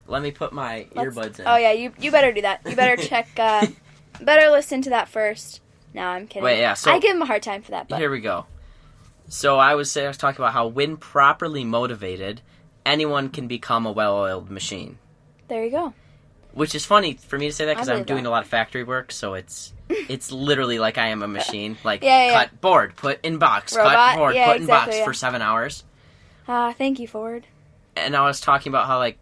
let me put my earbuds in. Oh, yeah, you better do that. You better check, better listen to that first. No, I'm kidding. Wait, yeah, so... I give him a hard time for that, but... Here we go. So I was talking about how when properly motivated, anyone can become a well-oiled machine. There you go. Which is funny for me to say that because I'm doing that. a lot of factory work, so it's literally like I am a machine. Like, Yeah. cut board, put in box, Robot. cut board, Yeah, put exactly, in box for 7 hours. Thank you, Ford. And I was talking about how, like,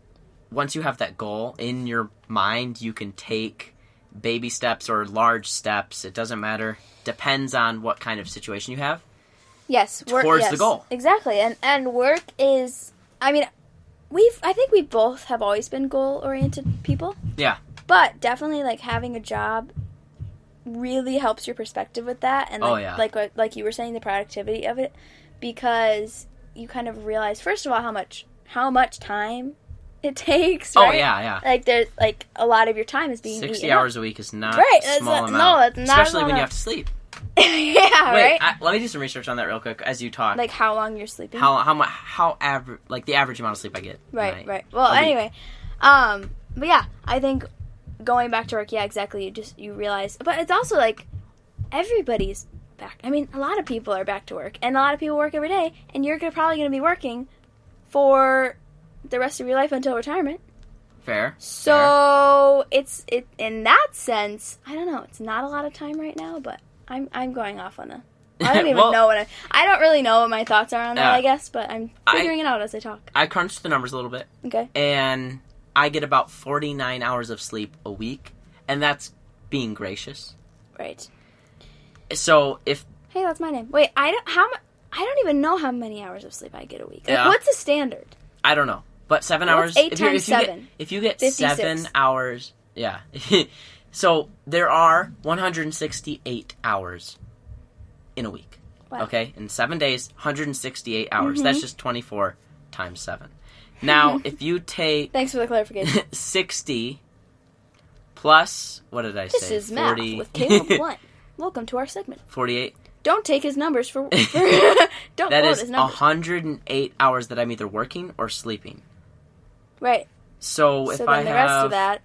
once you have that goal in your mind, you can take baby steps or large steps. It doesn't matter. Depends on what kind of situation you have. Yes. Towards the goal. Exactly. And work is... I mean... I think we both have always been goal-oriented people. Yeah. But definitely, like, having a job really helps your perspective with that. And, like you were saying, the productivity of it. Because you kind of realize, first of all, how much time it takes, right? Oh, yeah. Like, there's, like, a lot of your time is being 60 eaten hours up. a week is not right. a small amount. No, that's not especially when you have to sleep. Yeah, Wait, right? let me do some research on that real quick as you talk. Like, how long you're sleeping? How average, like, the average amount of sleep I get. Right. Well, anyway, but yeah, I think going back to work, yeah, exactly. You realize, but it's also like everybody's back. I mean, a lot of people are back to work, and a lot of people work every day, and you're probably going to be working for the rest of your life until retirement. Fair. So it's in that sense, I don't know. It's not a lot of time right now, but I'm going off on I don't even know what I don't really know what my thoughts are on that, I guess, but I'm figuring it out as I talk. I crunched the numbers a little bit. Okay. And I get about 49 hours of sleep a week, and that's being gracious. Right. So if... Hey, that's my name. Wait, I don't even know how many hours of sleep I get a week. Like, Yeah. what's the standard? I don't know. But 7 hours... What's 8 times 7? If you get 56. 7 hours... Yeah. So there are 168 hours in a week. Wow. Okay? In 7 days, 168 hours. Mm-hmm. That's just 24 times 7. Now, if you take... Thanks for the clarification. 60 plus... What did I say? This is 40, Math with Caleb Blunt. Welcome to our segment. 48. Don't take his numbers for don't That quote is his numbers. 108 hours that I'm either working or sleeping. Right. So if then I the have... rest of that...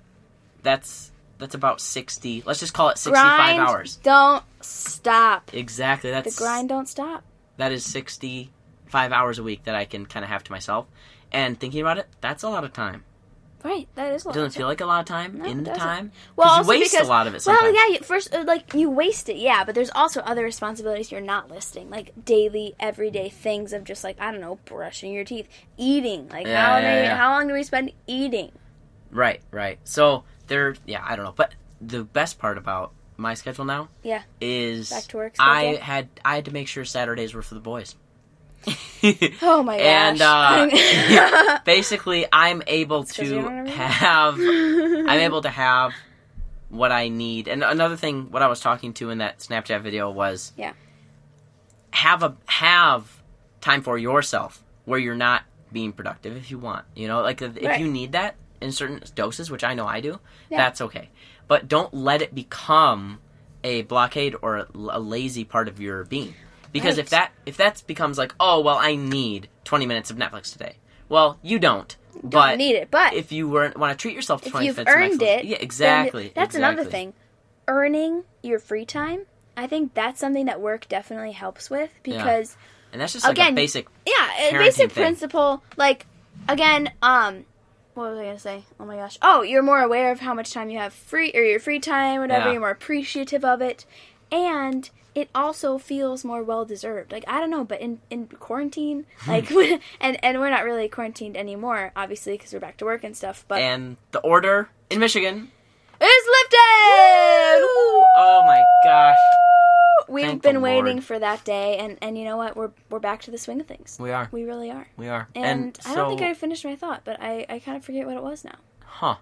That's about 60... Let's just call it 65 grind hours. Don't stop. Exactly. The grind don't stop. That is 65 hours a week that I can kind of have to myself. And thinking about it, that's a lot of time. Right, that is a lot. It doesn't feel like a lot of time No, in it the doesn't. time. Well, you waste a lot of it sometimes. Well, yeah, first, you waste it, yeah, but there's also other responsibilities you're not listing, like daily, everyday things of just, like, I don't know, brushing your teeth, eating. Like, how long do we spend eating? Right. So, I don't know. But the best part about my schedule now is back to work I schedule? had to make sure Saturdays were for the boys. Oh my gosh. And basically I'm able to have what I need. And another thing, what I was talking to in that Snapchat video was have time for yourself where you're not being productive if you want. You know, like if you need that in certain doses, which I know I do, that's okay. But don't let it become a blockade or a lazy part of your being. Because if that becomes like, oh, well, I need 20 minutes of Netflix today. Well, you don't. Don't need it, but if you want to treat yourself to 20 minutes of Netflix. If you've earned it. Yeah, exactly. That's another thing. Earning your free time, I think that's something that work definitely helps with because... And that's just like a basic basic principle. Like, again, what was I going to say? Oh my gosh. Oh, you're more aware of how much time you have your free time, whatever. Yeah. You're more appreciative of it. And it also feels more well-deserved. Like, I don't know, but in quarantine, like, and we're not really quarantined anymore, obviously, because we're back to work and stuff, but... And the order in Michigan... is lifted! Woo! Oh my gosh. We've been waiting for that day, and you know what? We're back to the swing of things. We are. We really are. We are. And I don't think I finished my thought, but I kind of forget what it was now. Huh.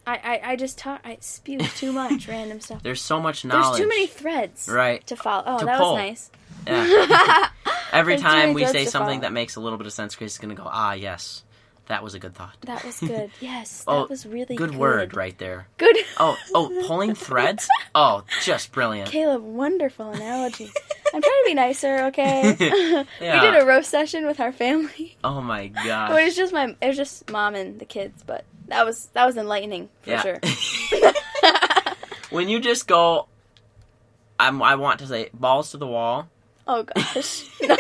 I just I spewed too much random stuff. There's so much knowledge. There's too many threads to follow. Oh, that was nice. Yeah. Every There's time too many we threads say to something follow. that makes a little bit of sense, Grace is going to go, ah, yes. That was a good thought. That was good. Yes, that was really good. Good word right there. Good. Oh, pulling threads? Oh, just brilliant. Caleb, wonderful analogy. I'm trying to be nicer, okay? Yeah. We did a roast session with our family. Oh my gosh. It was just mom and the kids, but That was enlightening for sure. When you just go, I want to say balls to the wall. Oh gosh, no!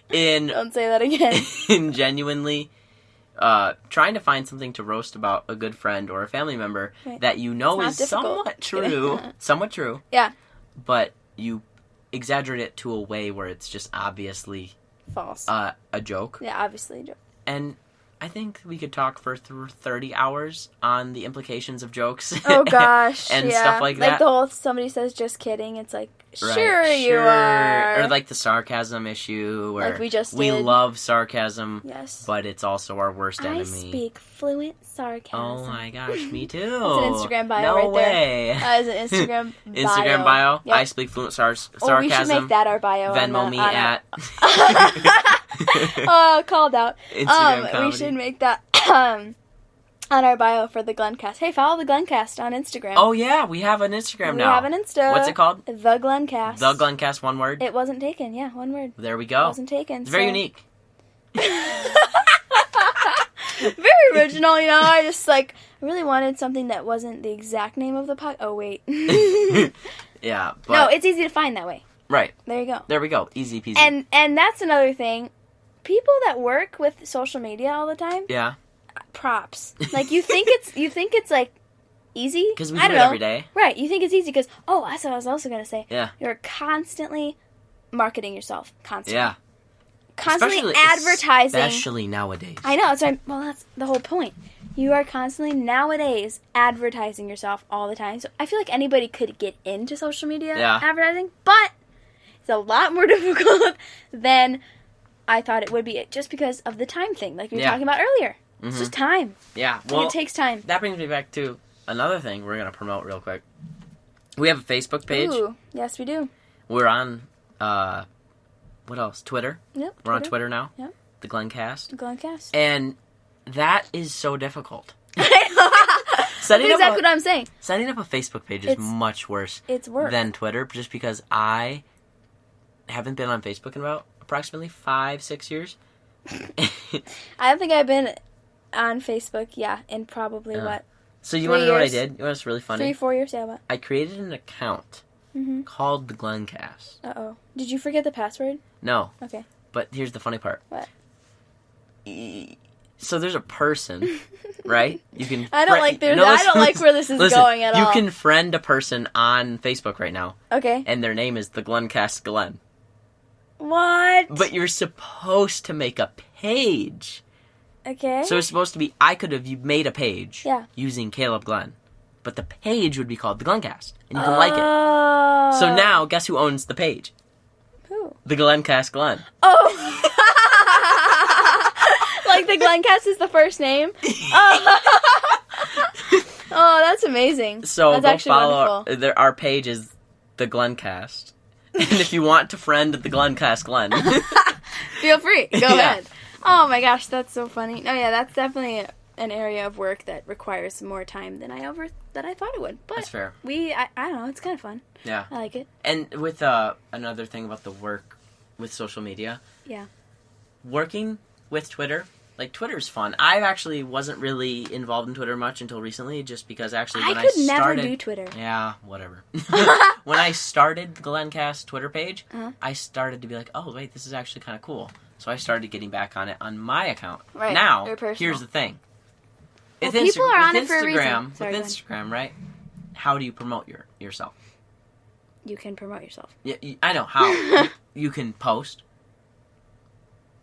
Don't say that again. In genuinely trying to find something to roast about a good friend or a family member that you know is somewhat true. Yeah. But you exaggerate it to a way where it's just obviously false. A joke. Yeah, obviously a joke. And I think we could talk for 30 hours on the implications of jokes. Oh gosh, and stuff like that. Like the whole somebody says just kidding. It's like sure you are. Or like the sarcasm issue, where like we just did. We love sarcasm. Yes, but it's also our worst enemy. I speak fluent sarcasm. Oh my gosh, me too. That's an Instagram bio no right way. there. That is an Instagram bio. Instagram bio. Yep. I speak fluent sarcasm. Oh, we should make that our bio. Venmo me at. Oh, called out. Instagram comedy. We should make that on our bio for the GlennCast. Hey, follow the GlennCast on Instagram. Oh yeah, we have an Instagram now. We have an Insta. What's it called? The GlennCast. The GlennCast, one word. It wasn't taken. Yeah, one word. There we go. It wasn't taken. It's very unique. Very original, you know. I just really wanted something that wasn't the exact name of the podcast. Oh wait. Yeah. But no, it's easy to find that way. Right. There you go. There we go. Easy peasy. And that's another thing. People that work with social media all the time. Yeah. Props. Like you think it's like easy because we do it every day. Right. You think it's easy because that's what I was also gonna say. Yeah. You're constantly marketing yourself. Constantly. Yeah. Constantly advertising. Especially nowadays. I know. That's the whole point. You are constantly nowadays advertising yourself all the time. So I feel like anybody could get into social media advertising, but it's a lot more difficult than I thought it would be, just because of the time thing, like we were talking about earlier. Mm-hmm. It's just time. Yeah, well, it takes time. That brings me back to another thing we're going to promote real quick. We have a Facebook page. Ooh, yes, we do. We're on, what else? Twitter. Yep. We're on Twitter now. Yep. The GlennCast. GlennCast. And that is so difficult. That's exactly what I'm saying. Setting up a Facebook page is much worse than Twitter, just because I haven't been on Facebook in about approximately 5-6 years. I don't think I've been on Facebook, in probably what? So you want to know what I did? You know what's really funny? 3-4 years, what? I created an account called the GlennCast. Uh-oh. Did you forget the password? No. Okay. But here's the funny part. What? So there's a person, right? You can. I don't like where this is going at all. You can friend a person on Facebook right now. Okay. And their name is the GlennCast Glenn. What? But you're supposed to make a page. Okay. So it's supposed to be, I could have made a page using Caleb Glenn. But the page would be called the GlennCast. And you can like it. So now, guess who owns the page? Who? The GlennCast Glenn. Oh. Like the GlennCast is the first name? Oh, that's amazing. So that's go actually follow wonderful. our page is the GlennCast. And if you want to friend the GlennCast Glenn, feel free. Go ahead. Oh my gosh, that's so funny. No, that's definitely an area of work that requires more time than I thought it would. But that's fair. I don't know, it's kind of fun. Yeah. I like it. And with another thing about the work with social media. Yeah. Working with Twitter. Like, Twitter's fun. I actually wasn't really involved in Twitter much until recently, just because actually when I started... never do Twitter. Yeah, whatever. When I started the GlennCast Twitter page, I started to be like, oh, wait, this is actually kind of cool. So I started getting back on it on my account. Right. Now, here's the thing. Well, people are on it for a reason. With Instagram, right? How do you promote yourself? You can promote yourself. Yeah, I know. How? You can post.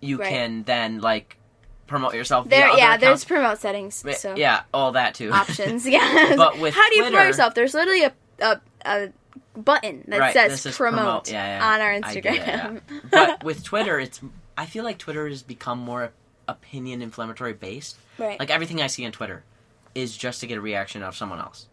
You can then, promote yourself via other accounts. There's promote settings. So. Yeah, all that too. Options, yeah. But with how do you Twitter, promote yourself? There's literally a button that says promote on our Instagram. But with Twitter, I feel like Twitter has become more opinion inflammatory based. Right. Like everything I see on Twitter is just to get a reaction of someone else.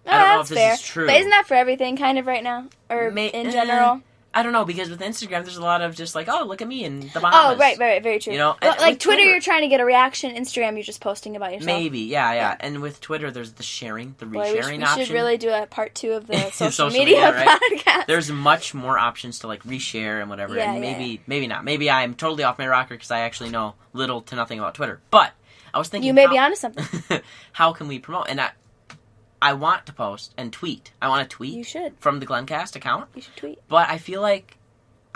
Oh, I don't know if this is true. But isn't that for everything kind of right now? Or in general? I don't know, because with Instagram, there's a lot of just oh, look at me in the Bahamas. Oh, right, very true. You know, like Twitter, you're trying to get a reaction. Instagram, you're just posting about yourself. Maybe, yeah. And with Twitter, there's the sharing, the resharing option. We should really do a part 2 of the social media podcast. There's much more options to reshare and whatever. Yeah, and maybe not. Maybe I'm totally off my rocker because I actually know little to nothing about Twitter. But I was thinking you may be onto something. How can we promote? And I want to post and tweet. I want to tweet. You should. From the GlennCast account. You should tweet. But I feel like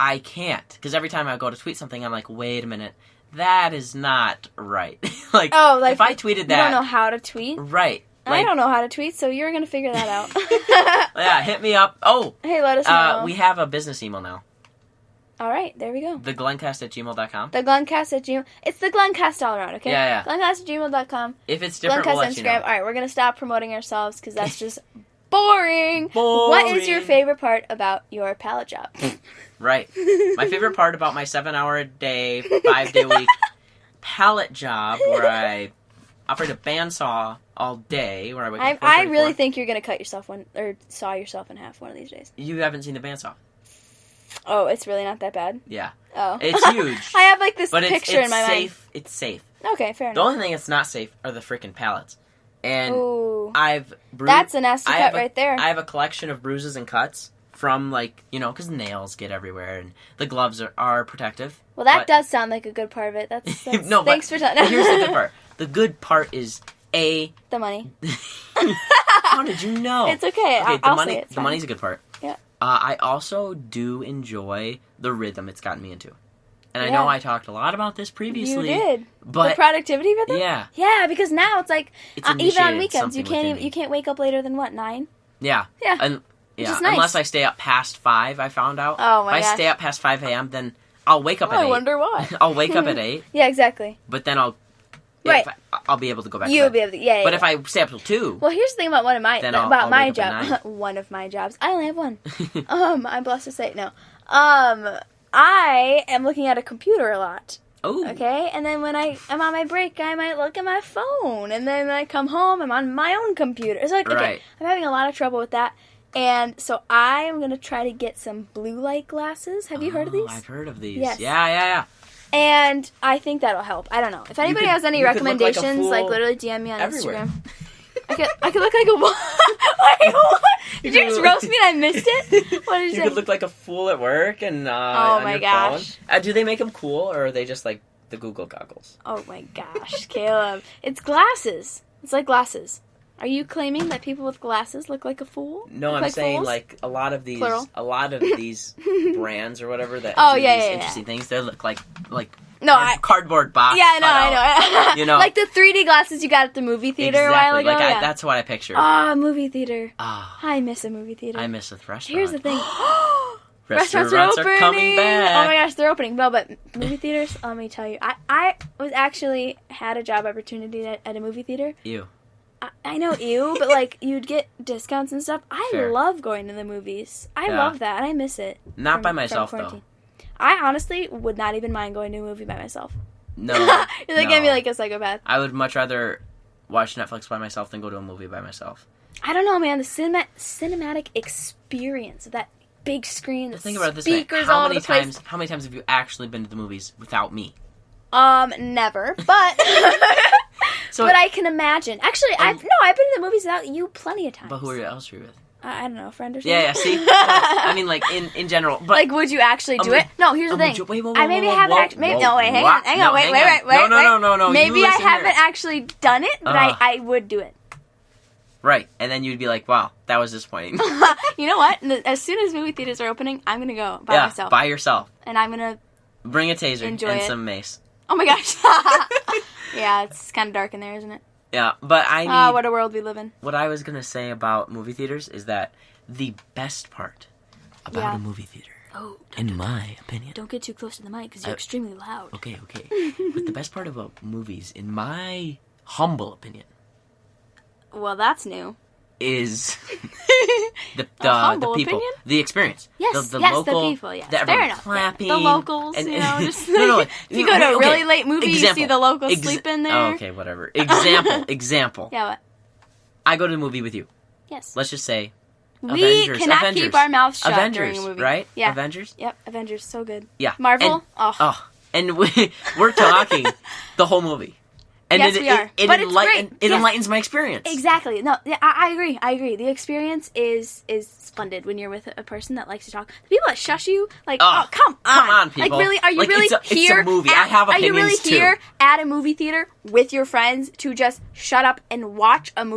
I can't. Because every time I go to tweet something, I'm like, wait a minute. That is not right. If I tweeted that... You don't know how to tweet? Right. I don't know how to tweet, so you're going to figure that out. Yeah, hit me up. Oh! Hey, let us know. We have a business email now. All right, there we go. The GlennCast@gmail.com. The GlennCast @gmail. It's the GlennCast all around, okay? Yeah. GlennCast@gmail.com. If it's different, we'll let you know. Instagram. All right, we're going to stop promoting ourselves because that's just boring. What is your favorite part about your pallet job? Right. My favorite part about my 7-hour-a-day, 5-day-a-week pallet job where I operate a bandsaw all day. Where I really think you're going to cut yourself saw yourself in half one of these days. You haven't seen the bandsaw. Oh, it's really not that bad? Yeah. Oh. It's huge. I have this picture in my mind. It's safe. Okay, fair enough. The only thing that's not safe are the freaking pallets. And Ooh. I've bruised... That's a nasty cut right there. I have a collection of bruises and cuts from, because nails get everywhere and the gloves are protective. Well, that does sound like a good part of it. That's no, thanks for telling. Here's the good part. The good part is the money. How did you know? It's okay. I'll say it. The money's a good part. Yeah. I also do enjoy the rhythm it's gotten me into. And I know I talked a lot about this previously. You did. But the productivity rhythm? Yeah. Yeah, because now it's even on weekends you can't wake up later than 9? Yeah. Yeah. And nice. Unless I stay up past 5, I found out. Oh my gosh. If I stay up past 5 a.m., then I'll wake up at 8. I wonder why. I'll wake up at 8. Yeah, exactly. But then I'll be able to go back to bed. You'll be able to, yeah. But if I stay up till 2... Well, here's the thing about I'll my wake up job. One of my jobs. I only have one. I'm blessed to say. No. I am looking at a computer a lot. Oh. Okay? And then when I'm on my break, I might look at my phone. And then when I come home, I'm on my own computer. So, okay, I'm having a lot of trouble with that. And so I am going to try to get some blue light glasses. Have you heard of these? I've heard of these. Yes. Yeah. And I think that'll help. I don't know. If anybody has any recommendations, literally DM me on everywhere. Instagram. I could look like a Wait, what? Did you just roast me and I missed it? What did you say? You could look like a fool at work and oh my gosh. Phone. Do they make them cool or are they just like the Google goggles? Oh my gosh, Caleb. It's glasses. It's like glasses. Are you claiming that people with glasses look like a fool? No, I'm saying fools? Like a lot of these brands or whatever that do these interesting things, they look like cardboard box. Yeah, I know. Like the 3D glasses you got at the movie theater a while ago. That's what I pictured. Movie theater. I miss a movie theater. I miss a restaurant. Here's the thing. Restaurants are coming back. Oh my gosh, they're opening. No, but movie theaters, let me tell you. I was actually had a job opportunity at a movie theater. Ew. I know, ew, but you'd get discounts and stuff. I love going to the movies. I love that, and I miss it. Not by myself, though. I honestly would not even mind going to a movie by myself. No. You're looking at me like a psychopath. I would much rather watch Netflix by myself than go to a movie by myself. I don't know, man. The cinematic experience of that big screen, the think about it this speakers way. all over the place. How many times have you actually been to the movies without me? Never, but... but I can imagine. Actually, I've been to the movies without you plenty of times. But who else are you with? I don't know, a friend or something. Yeah, see? I mean, in general. But would you actually do it? No, here's the thing. I maybe haven't actually... No, wait, hang on. Wait. No. Maybe I haven't actually done it, but I would do it. Right, and then you'd be like, wow, that was disappointing. You know what? As soon as movie theaters are opening, I'm going to go by myself. By yourself. And I'm going to... Bring a taser and some mace. Oh my gosh. Yeah, it's kind of dark in there, isn't it? Yeah, but I need... what a world we live in. What I was going to say about movie theaters is that the best part about a movie theater, in my opinion... Don't get too close to the mic, because you're extremely loud. Okay. But the best part about movies, in my humble opinion... Well, that's new. Is the people, opinion? The experience. Yes, the local, the people. Yes, fair enough. Clapping, the locals, just no. If you go to a really late movie, you see the locals sleeping there. Oh, okay, whatever. Example. Yeah, what? I go to the movie with you. Yes. Let's just say we cannot keep our mouths shut Avengers, during a movie. Right? Yeah. Avengers? Yep, Avengers, so good. Yeah. Marvel? And we're talking the whole movie. And yes, we are. It but it's great. It enlightens my experience. Exactly. No, I agree. I agree. The experience is splendid when you're with a person that likes to talk. The people that shush you, like, oh come on, people. Like, really, are you really here? It's a movie. I have opinions Are you really too. here at a movie theater with your friends to just shut up and watch a movie?